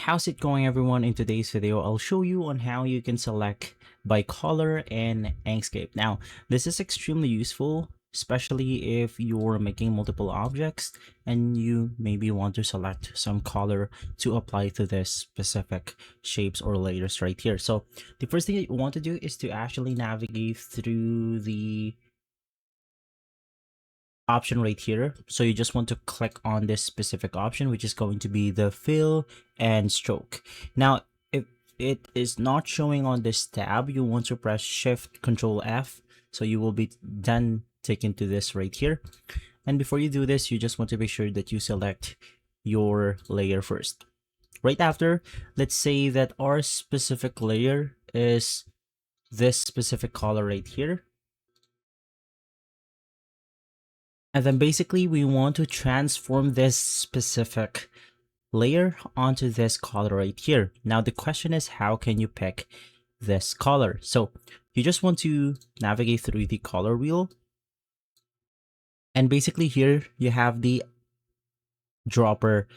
How's it going, everyone? In today's video, I'll show you on how you can select by color in Inkscape. Now, this is extremely useful, especially if you're making multiple objects and you maybe want to select some color to apply to this specific shapes or layers right here. So the first thing that you want to do is to actually navigate through the option right here. So you just want to click on this specific option, which is going to be the fill and stroke. Now, if it is not showing on this tab, you want to press Shift Control F. So you will be then taken to this right here. And before you do this, you just want to make sure that you select your layer first. Right after, let's say that our specific layer is this specific color right here. And then basically we want to transform this specific layer onto this color right here. Now the question is, how can you pick this color? So you just want to navigate through the color wheel. And basically here you have the dropper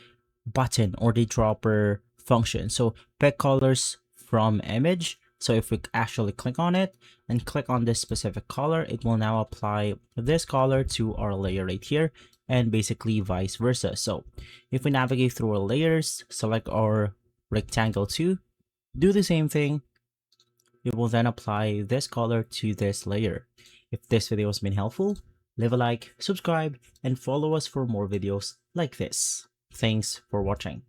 button or the dropper function. So pick colors from image. So if we actually click on it and click on this specific color, it will now apply this color to our layer right here, and basically vice versa. So if we navigate through our layers, select our rectangle 2, do the same thing. It will then apply this color to this layer. If this video has been helpful, leave a like, subscribe, and follow us for more videos like this. Thanks for watching.